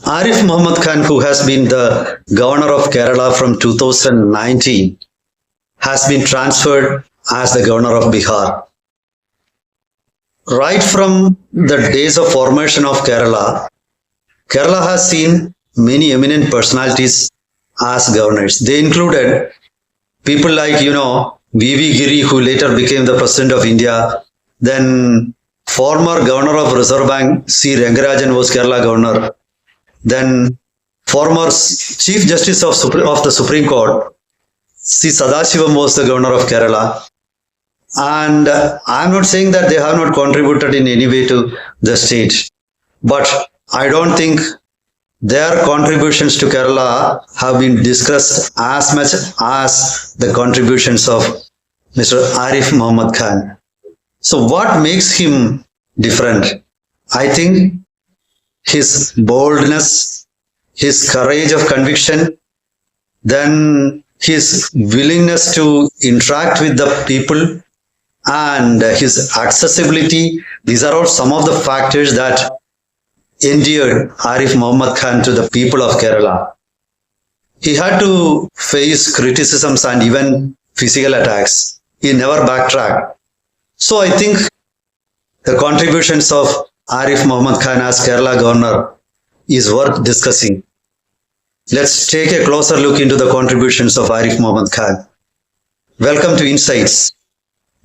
Arif Muhammad Khan, who has been the governor of Kerala from 2019, has been transferred as the governor of Bihar. Right from the days of formation of Kerala, Kerala has seen many eminent personalities as governors. They included people like, V.V. Giri, who later became the president of India. Then former governor of Reserve Bank, C. Rangarajan, was Kerala governor. Then former Chief Justice of the Supreme Court, C. Sadashivam, was the governor of Kerala. And I'm not saying that they have not contributed in any way to the state, but I don't think their contributions to Kerala have been discussed as much as the contributions of Mr. Arif Muhammad Khan. So what makes him different? I think his boldness, his courage of conviction, then his willingness to interact with the people, and his accessibility. These are all some of the factors that endeared Arif Muhammad Khan to the people of Kerala. He had to face criticisms and even physical attacks. He never backtracked. So I think the contributions of Arif Muhammad Khan as Kerala governor is worth discussing. Let's take a closer look into the contributions of Arif Muhammad Khan. Welcome to Insights.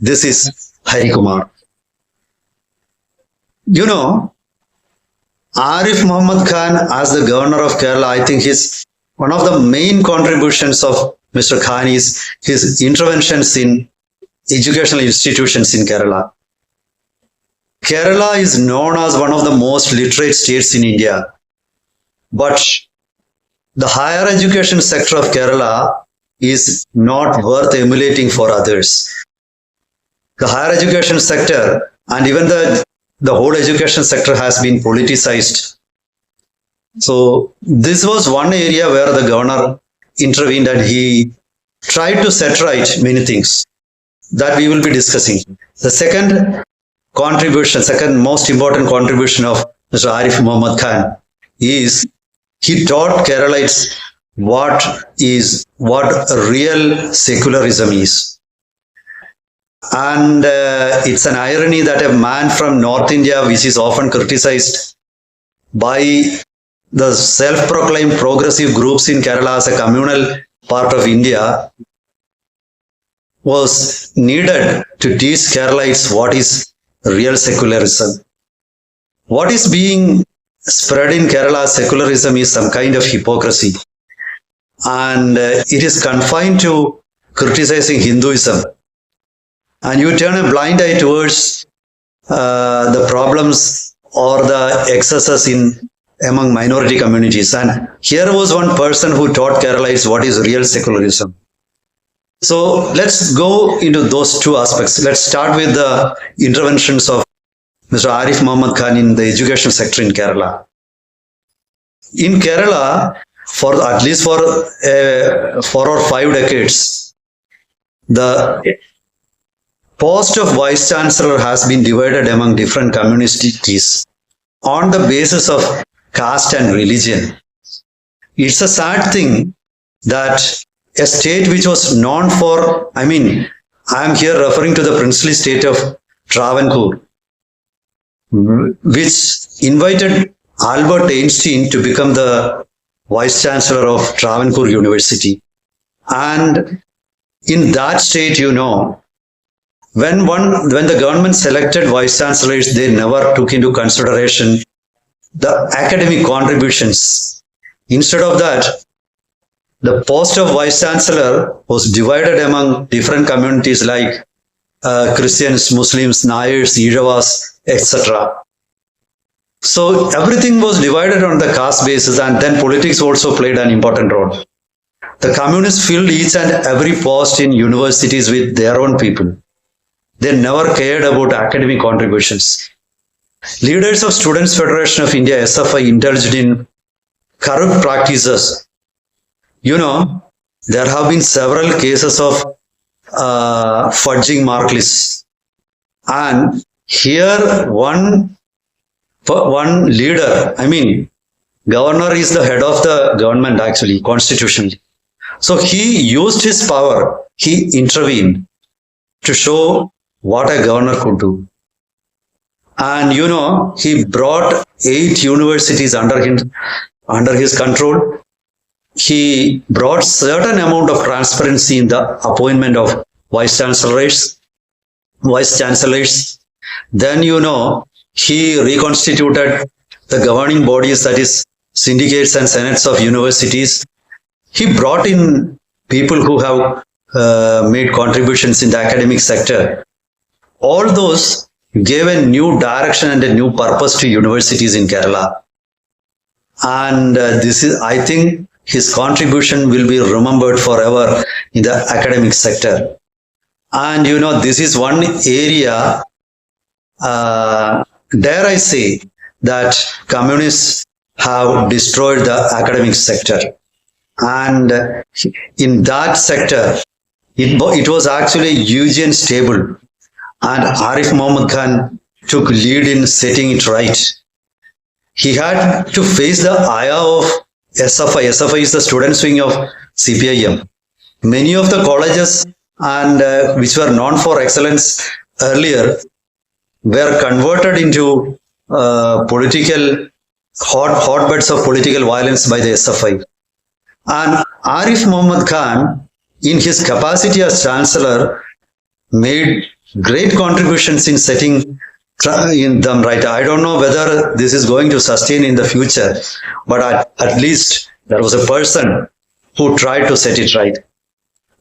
This is Hari Kumar. Arif Muhammad Khan as the governor of Kerala, I think one of the main contributions of Mr. Khan is his interventions in educational institutions in Kerala. Kerala is known as one of the most literate states in India, but the higher education sector of Kerala is not worth emulating for others. The higher education sector and even the whole education sector has been politicized. So this was one area where the governor intervened and he tried to set right many things that we will be discussing. The second most important contribution of Mr. Arif Muhammad Khan is he taught Keralites what real secularism is. And it's an irony that a man from North India, which is often criticized by the self-proclaimed progressive groups in Kerala as a communal part of India, was needed to teach Keralites what is real secularism. What is being spread in Kerala as secularism is some kind of hypocrisy. And it is confined to criticizing Hinduism. And you turn a blind eye towards the problems or the excesses among minority communities. And here was one person who taught Keralites what is real secularism. So let's go into those two aspects. Let's start with the interventions of Mr. Arif Muhammad Khan in the education sector in Kerala. In Kerala, at least for 4 or 5 decades, the post of Vice Chancellor has been divided among different communities on the basis of caste and religion. It's a sad thing that a state which was known for, I am here referring to the princely state of Travancore, which invited Albert Einstein to become the Vice Chancellor of Travancore University. And in that state, when the government selected vice chancellors, they never took into consideration the academic contributions. Instead of that, the post of vice chancellor was divided among different communities like Christians, Muslims, Nayars, Ijavas, etc. So everything was divided on the caste basis, and then politics also played an important role. The communists filled each and every post in universities with their own people. They never cared about academic contributions. Leaders of Students' Federation of India, SFI, indulged in corrupt practices. There have been several cases of fudging mark lists. And here one leader, Governor is the head of the government actually, constitutionally. So he used his power, he intervened to show what a governor could do. And he brought 8 universities under his control. He brought certain amount of transparency in the appointment of vice chancellors. Then he reconstituted the governing bodies, that is syndicates and senates of universities. He brought in people who have made contributions in the academic sector. All those gave a new direction and a new purpose to universities in Kerala. And I think his contribution will be remembered forever in the academic sector. And this is one area, dare I say, that communists have destroyed the academic sector. And in that sector, it was actually Eugen stable. And Arif Muhammad Khan took lead in setting it right. He had to face the ire of SFI. SFI is the student wing of CPIM. Many of the colleges and which were known for excellence earlier were converted into political hotbeds of political violence by the SFI. And Arif Muhammad Khan, in his capacity as chancellor, made great contributions in setting in them right. I don't know whether this is going to sustain in the future, but at least there was a person who tried to set it right.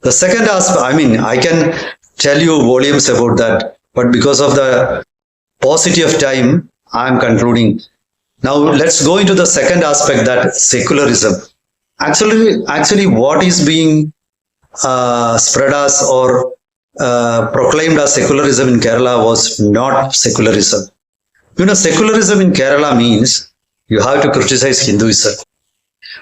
The second aspect, I can tell you volumes about that, but because of the paucity of time, I am concluding. Now let's go into the second aspect, that secularism. Actually, what is being spread as or proclaimed as secularism in Kerala was not secularism. Secularism in Kerala means you have to criticize Hinduism.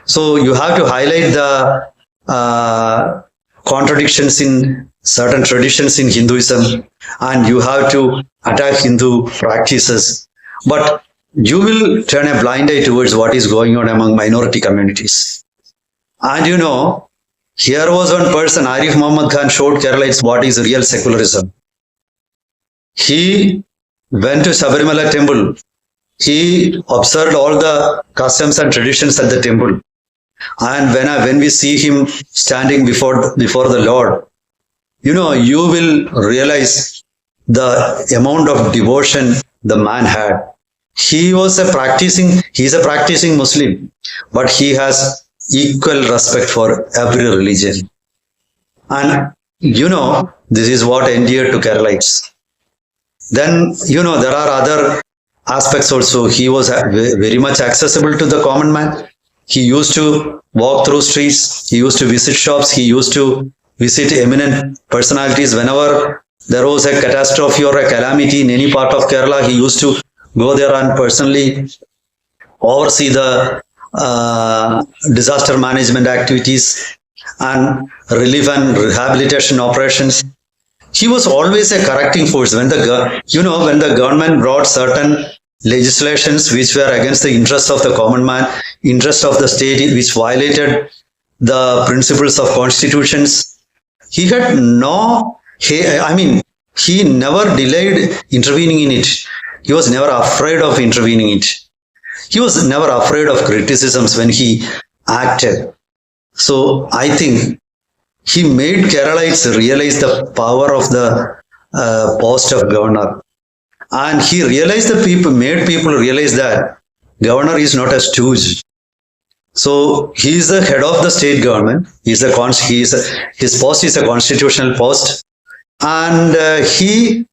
So you have to highlight the contradictions in certain traditions in Hinduism, and you have to attack Hindu practices. But you will turn a blind eye towards what is going on among minority communities. And here was one person, Arif Muhammad Khan, showed Keralites what is real secularism. He went to Sabarimala temple. He observed all the customs and traditions at the temple. And when we see him standing before the Lord, you will realize the amount of devotion the man had. He's a practicing Muslim, but he has equal respect for every religion. And this is what endeared to Keralites. Then there are other aspects also. He was very much accessible to the common man. He used to walk through streets, he used to visit shops, he used to visit eminent personalities. Whenever there was a catastrophe or a calamity in any part of Kerala, he used to go there and personally oversee the disaster management activities and relief and rehabilitation operations. He was always a correcting force. When the government brought certain legislations which were against the interests of the common man, interest of the state, which violated the principles of constitutions, he never delayed intervening in it. He was never afraid of intervening in it. He was never afraid of criticisms when he acted. So I think he made Keralites realize the power of the post of governor. And he made people realize that governor is not a stooge. So he is the head of the state government. His post is a constitutional post. And he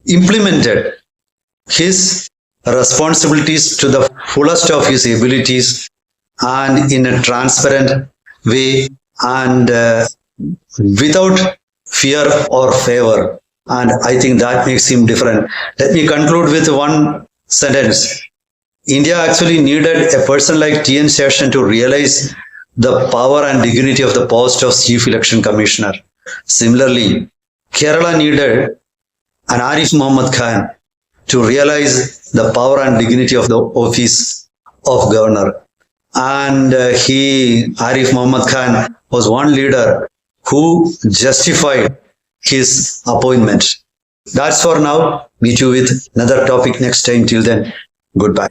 implemented his responsibilities to the fullest of his abilities and in a transparent way and without fear or favor. And I think that makes him different. Let me conclude with one sentence. India actually needed a person like T.N. Seshan to realize the power and dignity of the post of Chief Election Commissioner. Similarly, Kerala needed an Arif Muhammad Khan to realize the power and dignity of the office of governor. and Arif Muhammad Khan was one leader who justified his appointment. That's for now. Meet you with another topic next time. Till then, goodbye.